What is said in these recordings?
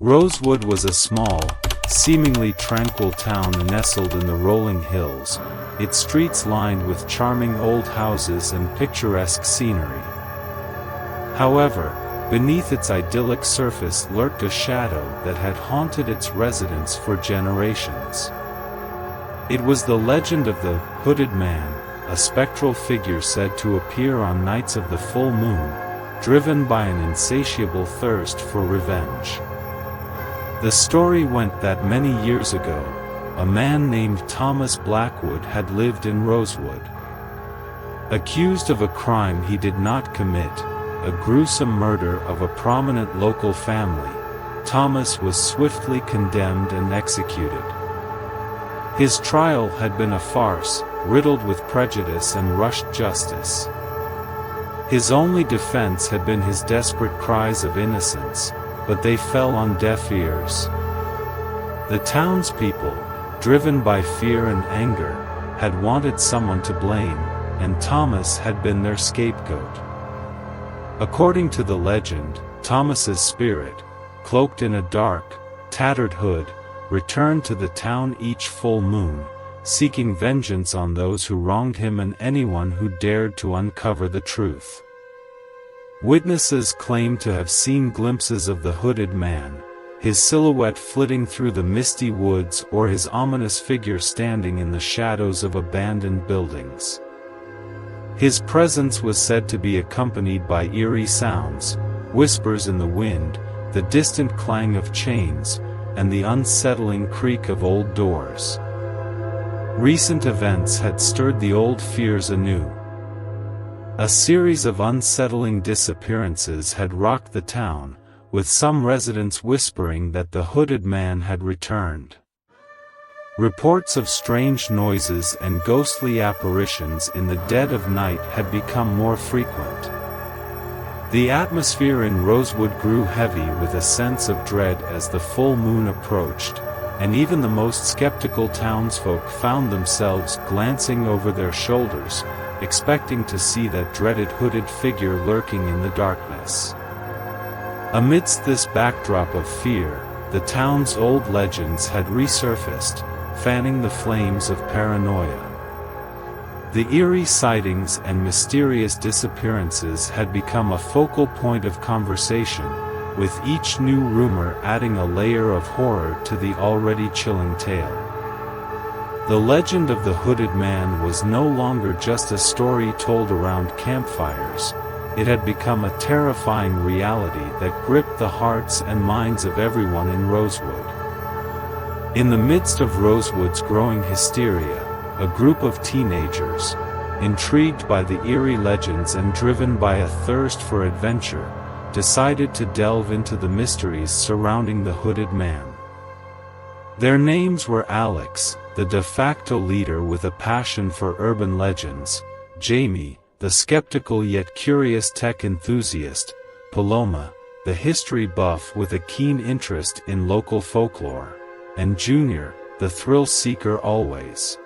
Rosewood was a small, seemingly tranquil town nestled in the rolling hills, its streets lined with charming old houses and picturesque scenery. However, beneath its idyllic surface lurked a shadow that had haunted its residents for generations. It was the legend of the Hooded Man, a spectral figure said to appear on nights of the full moon, driven by an insatiable thirst for revenge. The story went that many years ago, a man named Thomas Blackwood had lived in Rosewood. Accused of a crime he did not commit, a gruesome murder of a prominent local family, Thomas was swiftly condemned and executed. His trial had been a farce, riddled with prejudice and rushed justice. His only defense had been his desperate cries of innocence, but they fell on deaf ears. The townspeople, driven by fear and anger, had wanted someone to blame, and Thomas had been their scapegoat. According to the legend, Thomas's spirit, cloaked in a dark, tattered hood, returned to the town each full moon, seeking vengeance on those who wronged him and anyone who dared to uncover the truth. Witnesses claim to have seen glimpses of the Hooded Man, his silhouette flitting through the misty woods or his ominous figure standing in the shadows of abandoned buildings. His presence was said to be accompanied by eerie sounds, whispers in the wind, the distant clang of chains, and the unsettling creak of old doors. Recent events had stirred the old fears anew. A series of unsettling disappearances had rocked the town, with some residents whispering that the Hooded Man had returned. Reports of strange noises and ghostly apparitions in the dead of night had become more frequent. The atmosphere in Rosewood grew heavy with a sense of dread as the full moon approached, and even the most skeptical townsfolk found themselves glancing over their shoulders, expecting to see that dreaded hooded figure lurking in the darkness. Amidst this backdrop of fear, the town's old legends had resurfaced, fanning the flames of paranoia. The eerie sightings and mysterious disappearances had become a focal point of conversation, with each new rumor adding a layer of horror to the already chilling tale. The legend of the Hooded Man was no longer just a story told around campfires, it had become a terrifying reality that gripped the hearts and minds of everyone in Rosewood. In the midst of Rosewood's growing hysteria, a group of teenagers, intrigued by the eerie legends and driven by a thirst for adventure, decided to delve into the mysteries surrounding the Hooded Man. Their names were Alex, the de facto leader with a passion for urban legends, Jamie, the skeptical yet curious tech enthusiast, Paloma, the history buff with a keen interest in local folklore, and Junior, the thrill-seeker always.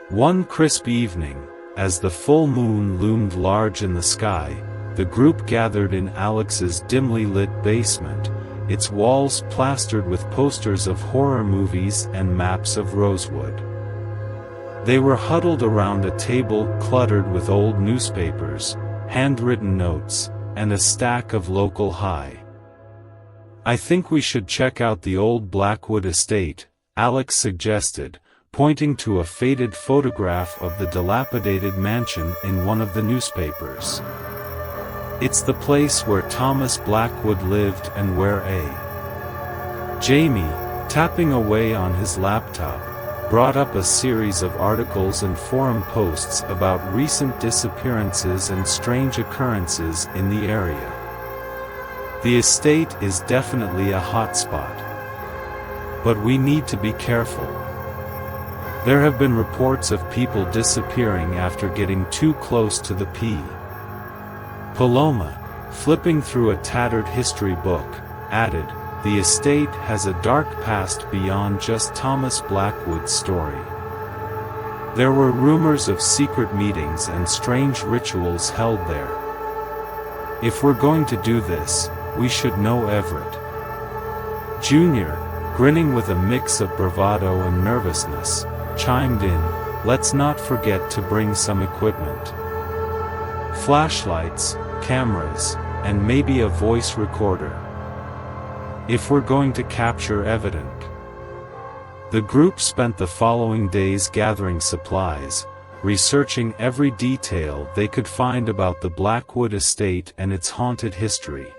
One crisp evening, as the full moon loomed large in the sky, the group gathered in Alex's dimly lit basement, its walls plastered with posters of horror movies and maps of Rosewood. They were huddled around a table cluttered with old newspapers, handwritten notes, and a stack of local high. "I think we should check out the old Blackwood estate," Alex suggested, pointing to a faded photograph of the dilapidated mansion in one of the newspapers. "It's the place where Thomas Blackwood lived and where Jamie, tapping away on his laptop, brought up a series of articles and forum posts about recent disappearances and strange occurrences in the area. The estate is definitely a hotspot. But we need to be careful. There have been reports of people disappearing after getting too close to the P." Paloma, flipping through a tattered history book, added, "The estate has a dark past beyond just Thomas Blackwood's story. There were rumors of secret meetings and strange rituals held there. If we're going to do this, we should know Everett." Junior, grinning with a mix of bravado and nervousness, chimed in, "Let's not forget to bring some equipment. Flashlights, cameras, and maybe a voice recorder. If we're going to capture evidence." The group spent the following days gathering supplies, researching every detail they could find about the Blackwood estate and its haunted history.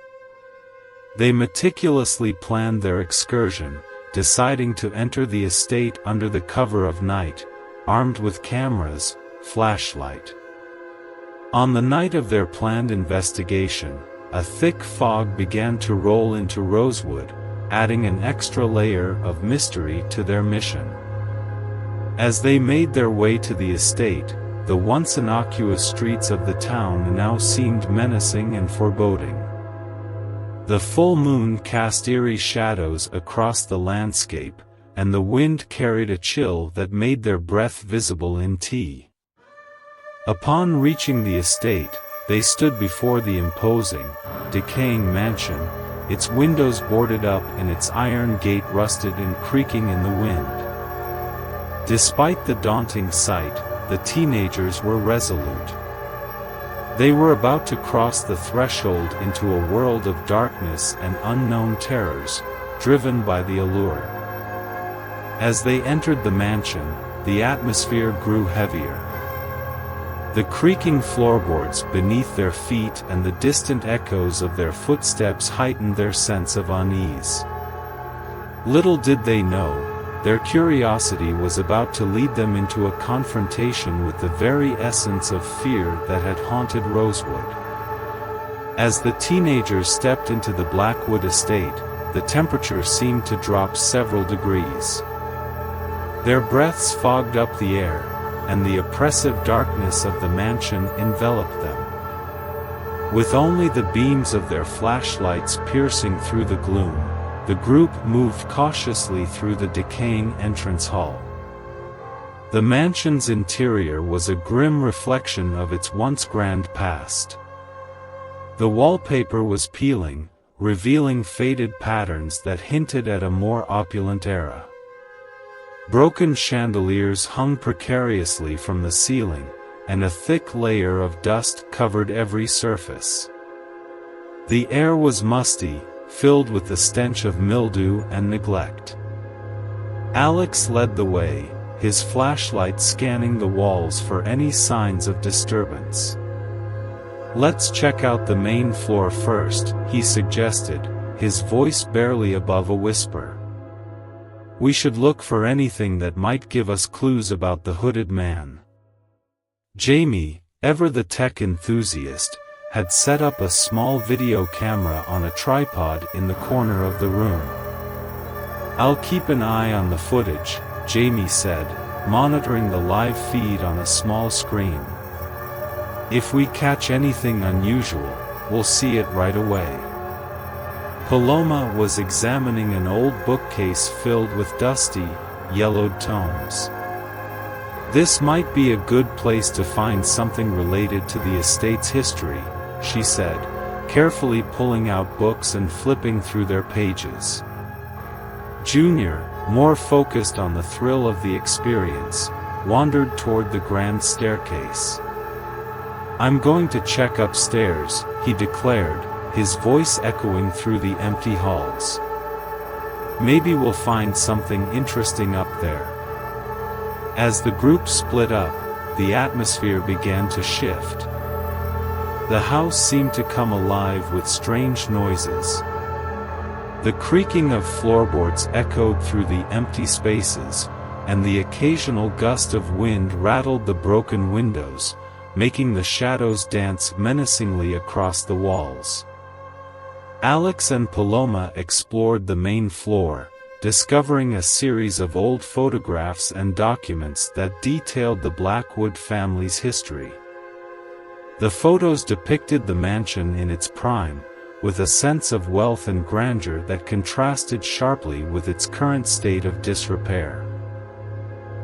They meticulously planned their excursion, deciding to enter the estate under the cover of night, armed with cameras, flashlight. On the night of their planned investigation, a thick fog began to roll into Rosewood, adding an extra layer of mystery to their mission. As they made their way to the estate, the once innocuous streets of the town now seemed menacing and foreboding. The full moon cast eerie shadows across the landscape, and the wind carried a chill that made their breath visible in tea. Upon reaching the estate, they stood before the imposing, decaying mansion, its windows boarded up and its iron gate rusted and creaking in the wind. Despite the daunting sight, the teenagers were resolute. They were about to cross the threshold into a world of darkness and unknown terrors, driven by the allure. As they entered the mansion, the atmosphere grew heavier. The creaking floorboards beneath their feet and the distant echoes of their footsteps heightened their sense of unease. Little did they know, their curiosity was about to lead them into a confrontation with the very essence of fear that had haunted Rosewood. As the teenagers stepped into the Blackwood estate, the temperature seemed to drop several degrees. Their breaths fogged up the air, and the oppressive darkness of the mansion enveloped them. With only the beams of their flashlights piercing through the gloom, the group moved cautiously through the decaying entrance hall. The mansion's interior was a grim reflection of its once grand past. The wallpaper was peeling, revealing faded patterns that hinted at a more opulent era. Broken chandeliers hung precariously from the ceiling, and a thick layer of dust covered every surface. The air was musty, filled with the stench of mildew and neglect. Alex led the way, his flashlight scanning the walls for any signs of disturbance. "Let's check out the main floor first," he suggested, his voice barely above a whisper. "We should look for anything that might give us clues about the hooded man." Jamie, ever the tech enthusiast, had set up a small video camera on a tripod in the corner of the room. "I'll keep an eye on the footage," Jamie said, monitoring the live feed on a small screen. "If we catch anything unusual, we'll see it right away." Paloma was examining an old bookcase filled with dusty, yellowed tomes. "This might be a good place to find something related to the estate's history," she said, carefully pulling out books and flipping through their pages. Junior, more focused on the thrill of the experience, wandered toward the grand staircase. "I'm going to check upstairs," he declared, his voice echoing through the empty halls. "Maybe we'll find something interesting up there." As the group split up, the atmosphere began to shift. The house seemed to come alive with strange noises. The creaking of floorboards echoed through the empty spaces, and the occasional gust of wind rattled the broken windows, making the shadows dance menacingly across the walls. Alex and Paloma explored the main floor, discovering a series of old photographs and documents that detailed the Blackwood family's history. The photos depicted the mansion in its prime, with a sense of wealth and grandeur that contrasted sharply with its current state of disrepair.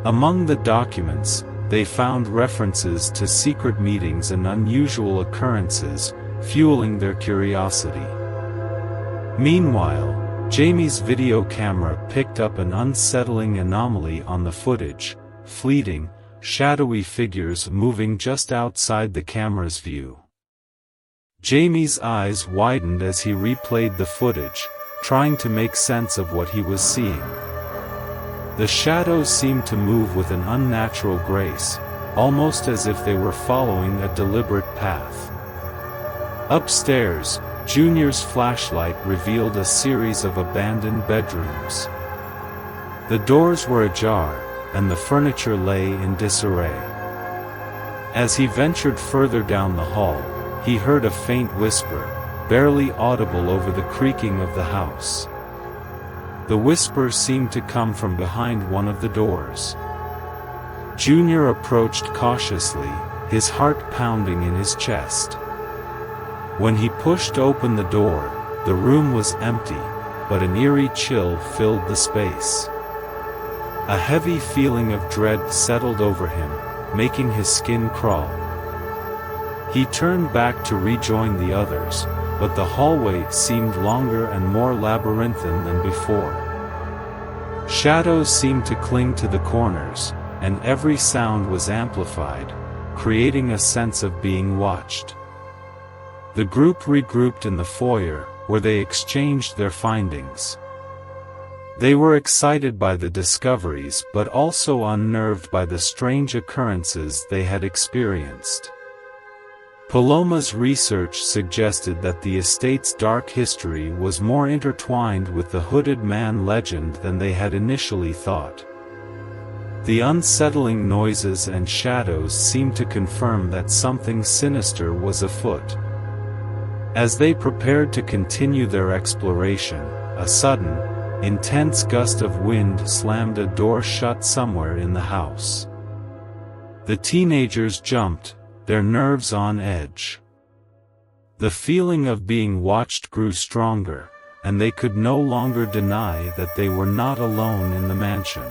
Among the documents, they found references to secret meetings and unusual occurrences, fueling their curiosity. Meanwhile, Jamie's video camera picked up an unsettling anomaly on the footage: fleeting, shadowy figures moving just outside the camera's view. Jamie's eyes widened as he replayed the footage, trying to make sense of what he was seeing. The shadows seemed to move with an unnatural grace, almost as if they were following a deliberate path. Upstairs, Junior's flashlight revealed a series of abandoned bedrooms. The doors were ajar, and the furniture lay in disarray. As he ventured further down the hall, he heard a faint whisper, barely audible over the creaking of the house. The whisper seemed to come from behind one of the doors. Junior approached cautiously, his heart pounding in his chest. When he pushed open the door, the room was empty, but an eerie chill filled the space. A heavy feeling of dread settled over him, making his skin crawl. He turned back to rejoin the others, but the hallway seemed longer and more labyrinthine than before. Shadows seemed to cling to the corners, and every sound was amplified, creating a sense of being watched. The group regrouped in the foyer, where they exchanged their findings. They were excited by the discoveries but also unnerved by the strange occurrences they had experienced. Paloma's research suggested that the estate's dark history was more intertwined with the Hooded Man legend than they had initially thought. The unsettling noises and shadows seemed to confirm that something sinister was afoot. As they prepared to continue their exploration, a sudden, intense gust of wind slammed a door shut somewhere in the house. The teenagers jumped, their nerves on edge. The feeling of being watched grew stronger, and they could no longer deny that they were not alone in the mansion.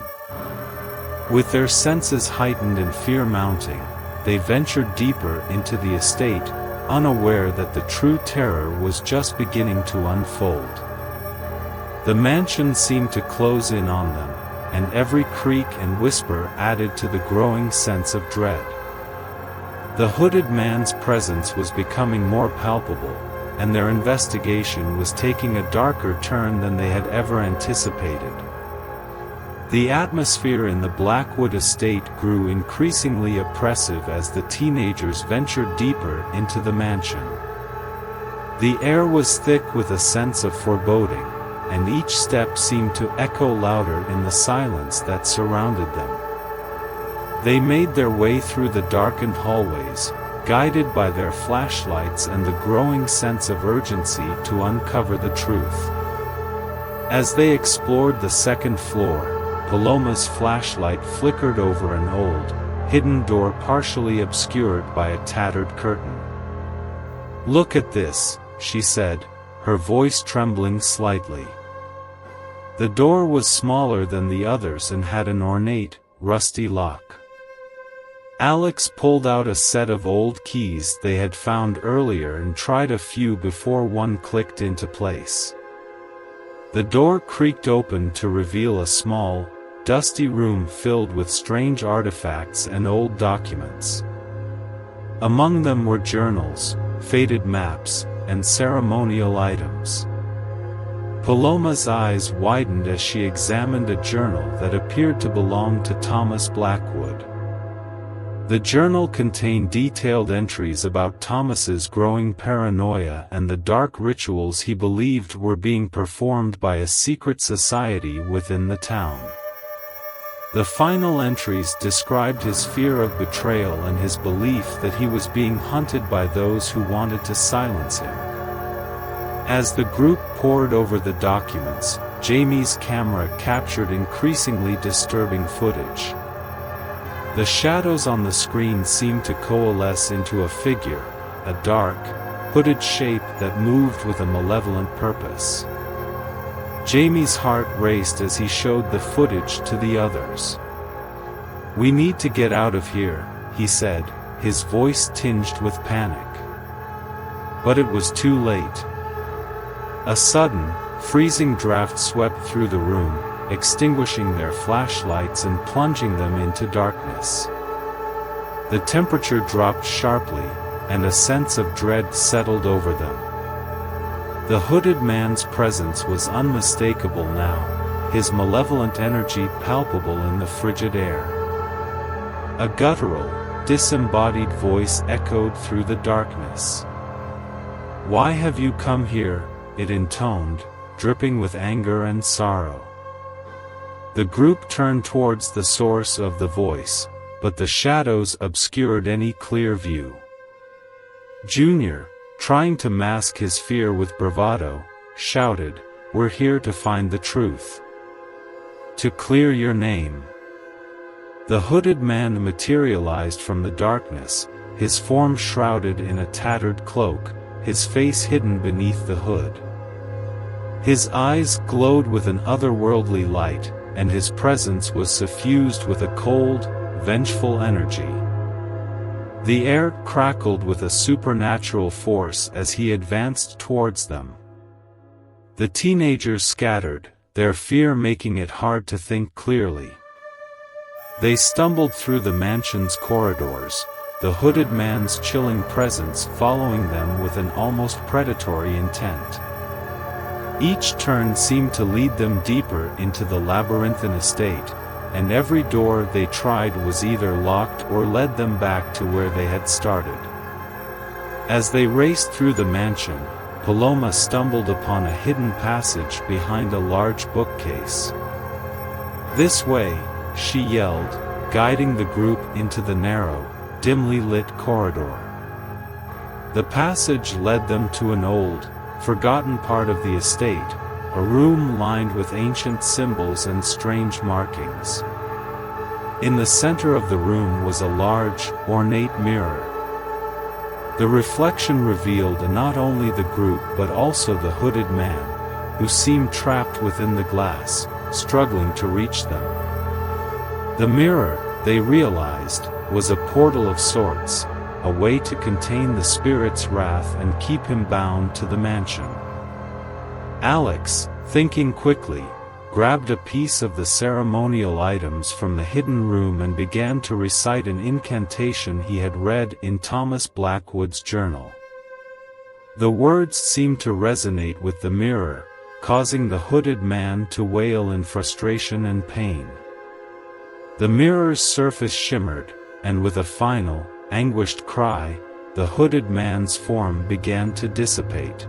With their senses heightened and fear mounting, they ventured deeper into the estate, unaware that the true terror was just beginning to unfold. The mansion seemed to close in on them, and every creak and whisper added to the growing sense of dread. The Hooded Man's presence was becoming more palpable, and their investigation was taking a darker turn than they had ever anticipated. The atmosphere in the Blackwood estate grew increasingly oppressive as the teenagers ventured deeper into the mansion. The air was thick with a sense of foreboding, and each step seemed to echo louder in the silence that surrounded them. They made their way through the darkened hallways, guided by their flashlights and the growing sense of urgency to uncover the truth. As they explored the second floor, Paloma's flashlight flickered over an old, hidden door partially obscured by a tattered curtain. "Look at this," she said, her voice trembling slightly. The door was smaller than the others and had an ornate, rusty lock. Alex pulled out a set of old keys they had found earlier and tried a few before one clicked into place. The door creaked open to reveal a small, dusty room filled with strange artifacts and old documents. Among them were journals, faded maps, and ceremonial items. Paloma's eyes widened as she examined a journal that appeared to belong to Thomas Blackwood. The journal contained detailed entries about Thomas's growing paranoia and the dark rituals he believed were being performed by a secret society within the town. The final entries described his fear of betrayal and his belief that he was being hunted by those who wanted to silence him. As the group pored over the documents, Jamie's camera captured increasingly disturbing footage. The shadows on the screen seemed to coalesce into a figure, a dark, hooded shape that moved with a malevolent purpose. Jamie's heart raced as he showed the footage to the others. "We need to get out of here," he said, his voice tinged with panic. But it was too late. A sudden, Freezing draft swept through the room, extinguishing their flashlights and plunging them into darkness. The temperature dropped sharply, and a sense of dread settled over them. The hooded man's presence was unmistakable now, his malevolent energy palpable in the frigid air. A guttural, disembodied voice echoed through the darkness. "Why have you come here?" it intoned, dripping with anger and sorrow. The group turned towards the source of the voice, but the shadows obscured any clear view. Junior, trying to mask his fear with bravado, shouted, "We're here to find the truth. To clear your name." The hooded man materialized from the darkness, his form shrouded in a tattered cloak, his face hidden beneath the hood. His eyes glowed with an otherworldly light, and his presence was suffused with a cold, vengeful energy. The air crackled with a supernatural force as he advanced towards them. The teenagers scattered, their fear making it hard to think clearly. They stumbled through the mansion's corridors, the hooded man's chilling presence following them with an almost predatory intent. Each turn seemed to lead them deeper into the labyrinthine estate, and every door they tried was either locked or led them back to where they had started. As they raced through the mansion, Paloma stumbled upon a hidden passage behind a large bookcase. "This way," she yelled, guiding the group into the narrow, dimly lit corridor. The passage led them to an old, forgotten part of the estate, a room lined with ancient symbols and strange markings. In the center of the room was a large, ornate mirror. The reflection revealed not only the group but also the hooded man, who seemed trapped within the glass, struggling to reach them. The mirror, they realized, was a portal of sorts, a way to contain the spirit's wrath and keep him bound to the mansion. Alex, thinking quickly, grabbed a piece of the ceremonial items from the hidden room and began to recite an incantation he had read in Thomas Blackwood's journal. The words seemed to resonate with the mirror, causing the hooded man to wail in frustration and pain. The mirror's surface shimmered, and with a final, anguished cry, the hooded man's form began to dissipate.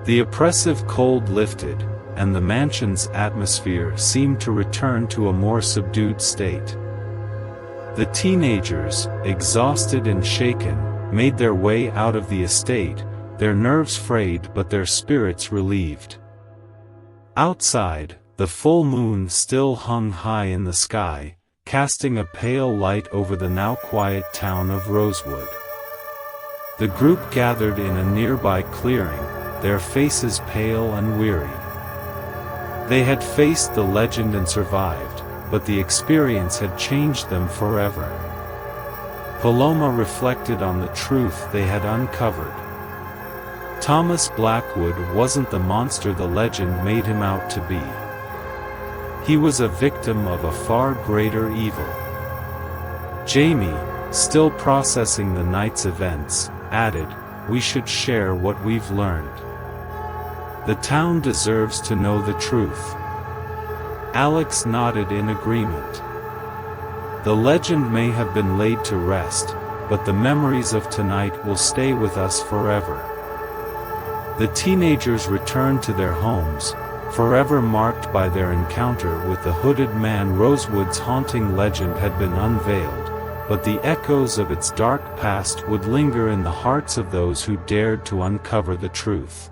The oppressive cold lifted, and the mansion's atmosphere seemed to return to a more subdued state. The teenagers, exhausted and shaken, made their way out of the estate, their nerves frayed but their spirits relieved. Outside, the full moon still hung high in the sky, casting a pale light over the now quiet town of Rosewood. The group gathered in a nearby clearing, their faces pale and weary. They had faced the legend and survived, but the experience had changed them forever. Paloma reflected on the truth they had uncovered. Thomas Blackwood wasn't the monster the legend made him out to be. He was a victim of a far greater evil. Jamie, still processing the night's events, added, "We should share what we've learned. The town deserves to know the truth." Alex nodded in agreement. The legend may have been laid to rest, but the memories of tonight will stay with us forever. The teenagers returned to their homes, forever marked by their encounter with the hooded man. Rosewood's haunting legend had been unveiled, but the echoes of its dark past would linger in the hearts of those who dared to uncover the truth.